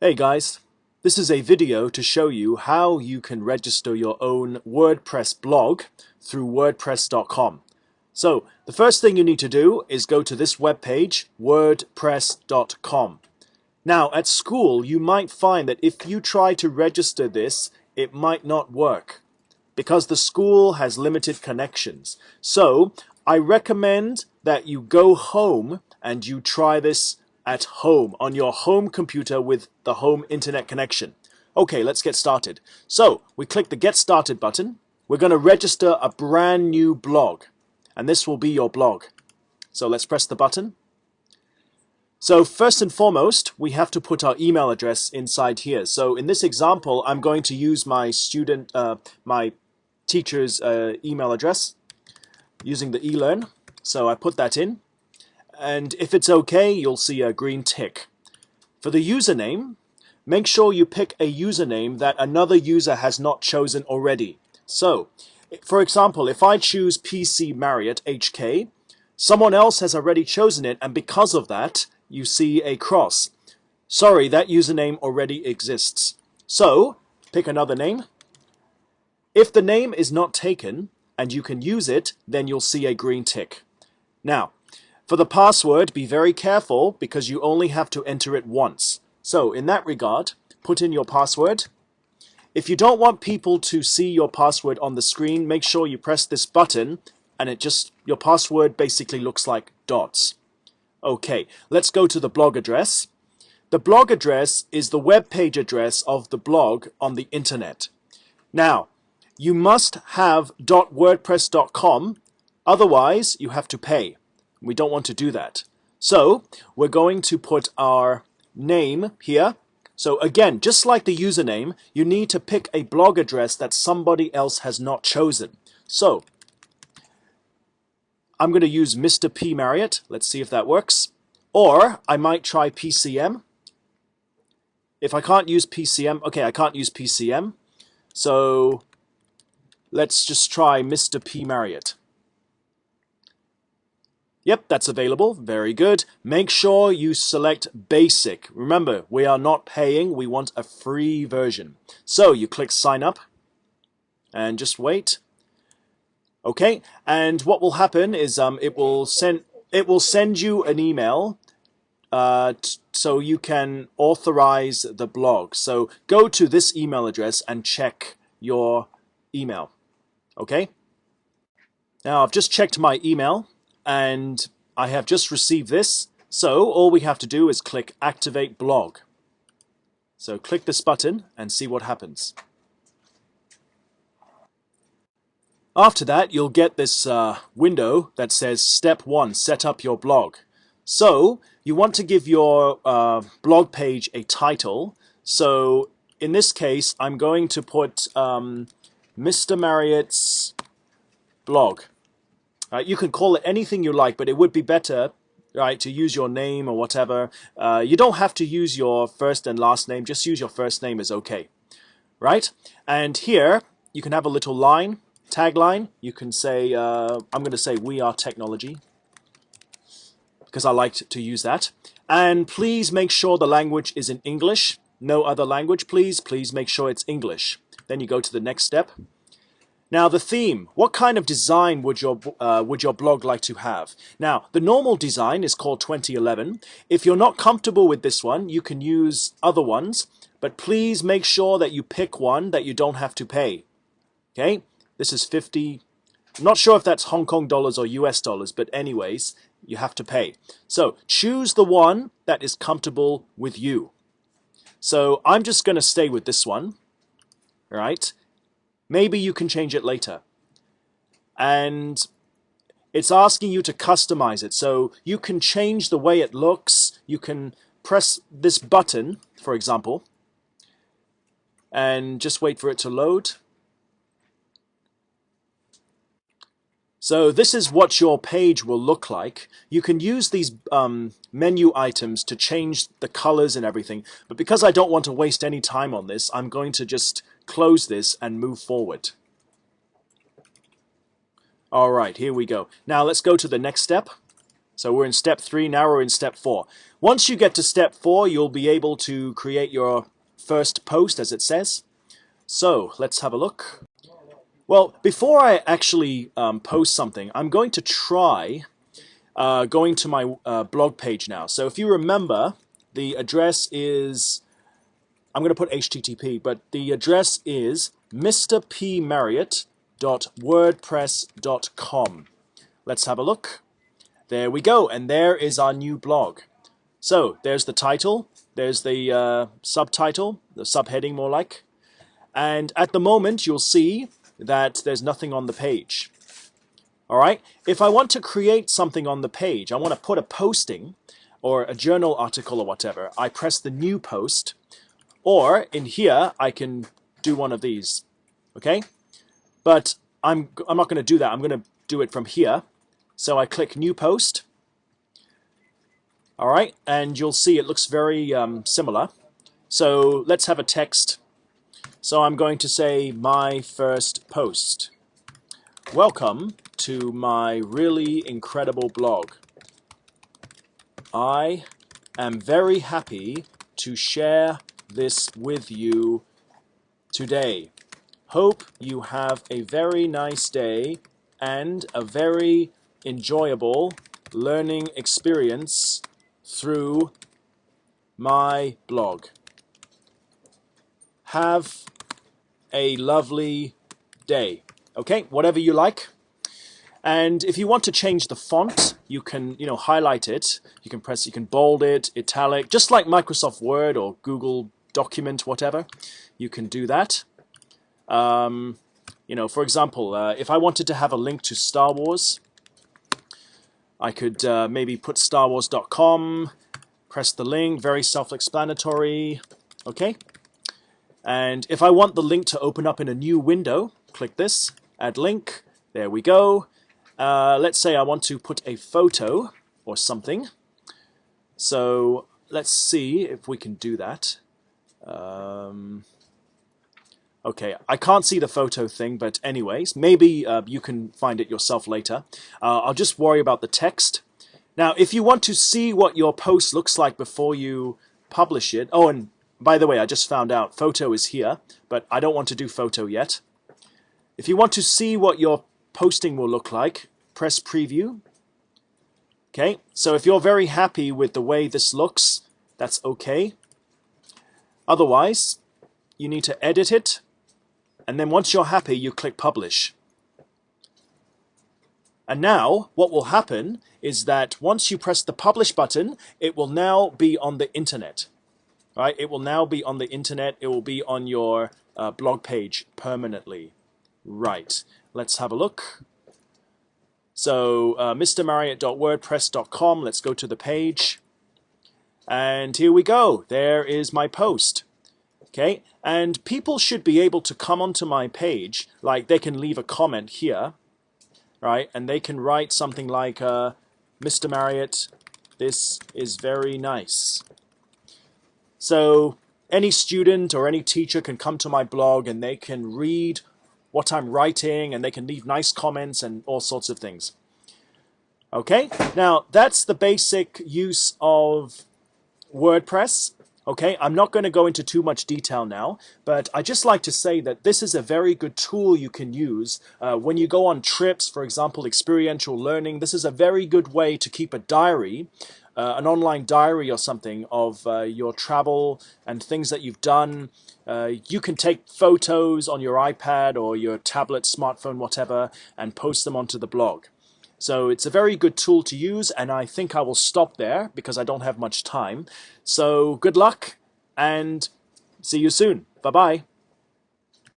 Hey guys, this is a video to show you how you can register your own WordPress blog through WordPress.com. So the first thing you need to do is go to this webpage, WordPress.com. Now at school you might find that if you try to register this, it might not work because the school has limited connections. So I recommend that you go home and you try this at home on your home computer with the home internet connection. Okay, let's get started. So we click the Get Started button. We're going to register a brand new blog, and this will be your blog. So let's press the button. So first and foremost, we have to put our email address inside here. So in this example, I'm going to use my my teacher's email address using the eLearn. So I put that in. And if it's okay, you'll see a green tick. For the username, make sure you pick a username that another user has not chosen already. So, for example, if I choose PC Marriott HK, someone else has already chosen it, and because of that, you see a cross. Sorry, that username already exists. So, pick another name. If the name is not taken, and you can use it, then you'll see a green tick. Now, for the password, be very careful because you only have to enter it once. So in that regard, put in your password. If you don't want people to see your password on the screen, make sure you press this button and your password basically looks like dots. Okay, let's go to the blog address. The blog address is the web page address of the blog on the internet. Now, you must have .wordpress.com, otherwise you have to pay. We don't want to do that. So we're going to put our name here. So again, just like the username, you need to pick a blog address that somebody else has not chosen. So I'm going to use Mr. P. Marriott. Let's see if that works. Or I might try PCM. If I can't use PCM, okay, I can't use PCM. So let's just try Mr. P. Marriott. Yep, that's available. Very good. Make sure you select basic. Remember, we are not paying. We want a free version. So you click sign up and just wait. Okay, and what will happen is it will send you an email so you can authorize the blog. So go to this email address and check your email. Okay? Now I've just checked my email and I have just received this. So all we have to do is click Activate Blog. So click this button and see what happens. After that, you'll get this window that says Step 1, Set up your blog. So you want to give your blog page a title. So in this case, I'm going to put Mr. Marriott's blog. You can call it anything you like, but it would be better, right, to use your name or whatever. You don't have to use your first and last name. Just use your first name is okay, right? And here you can have a little line, tagline. You can say, I'm going to say, "We are technology," because I like to use that. And please make sure the language is in English. No other language, please. Please make sure it's English. Then you go to the next step. Now the theme, what kind of design would your blog like to have? Now the normal design is called 2011. If you're not comfortable with this one, you can use other ones, but please make sure that you pick one that you don't have to pay. Okay, this is 50. I'm not sure if that's Hong Kong dollars or US dollars, but anyways, you have to pay. So choose the one that is comfortable with you. So I'm just going to stay with this one, right? Maybe you can change it later. And it's asking you to customize it. So you can change the way it looks. You can press this button, for example, and just wait for it to load. So this is what your page will look like. You can use these menu items to change the colors and everything. But because I don't want to waste any time on this, I'm going to just close this and move forward. Alright, here we go. Now let's go to the next step. So we're in step 3, now we're in step 4. Once you get to step 4, you'll be able to create your first post, as it says. So let's have a look. Well, before I actually post something, I'm going to try going to my blog page now. So if you remember, the address is, I'm going to put HTTP, but the address is mrpmarriott.wordpress.com. Let's have a look. There we go, and there is our new blog. So there's the title, there's the subtitle, the subheading more like, and at the moment you'll see that there's nothing on the page. All right, if I want to create something on the page, I want to put a posting or a journal article or whatever, I press the new post, or in here I can do one of these, okay? But I'm not going to do that, I'm going to do it from here. So I click new post. All right, and you'll see it looks very similar. So let's have a text. So I'm going to say my first post. Welcome to my really incredible blog. I am very happy to share this with you today. Hope you have a very nice day and a very enjoyable learning experience through my blog. Have a lovely day. Okay, whatever you like. And if you want to change the font, you can, highlight it. You can bold it, italic, just like Microsoft Word or Google Document, whatever. You can do that. For example, if I wanted to have a link to Star Wars, I could maybe put starwars.com, press the link, very self-explanatory, okay? And if I want the link to open up in a new window, click this, add link, there we go. Let's say I want to put a photo or something. So let's see if we can do that. Okay, I can't see the photo thing, but anyways, maybe you can find it yourself later. I'll just worry about the text. Now, if you want to see what your post looks like before you publish it, oh, and by the way, I just found out photo is here, but I don't want to do photo yet. If you want to see what your posting will look like, press preview. Okay, so if you're very happy with the way this looks, that's okay. Otherwise, you need to edit it. And then once you're happy, you click publish. And now what will happen is that once you press the publish button, it will now be on the internet. Right? It will now be on the internet. It will be on your blog page permanently. Right. Let's have a look. So mrmarriott.wordpress.com. Let's go to the page. And here we go. There is my post. Okay, and people should be able to come onto my page, like they can leave a comment here, right? And they can write something like, Mr. Marriott, this is very nice. So any student or any teacher can come to my blog and they can read what I'm writing and they can leave nice comments and all sorts of things. Okay, now that's the basic use of WordPress. Okay, I'm not going to go into too much detail now, but I just like to say that this is a very good tool you can use when you go on trips, for example, experiential learning. This is a very good way to keep a diary, an online diary or something of your travel and things that you've done. You can take photos on your iPad or your tablet, smartphone, whatever, and post them onto the blog. So it's a very good tool to use, and I think I will stop there because I don't have much time. So good luck, and see you soon. Bye-bye.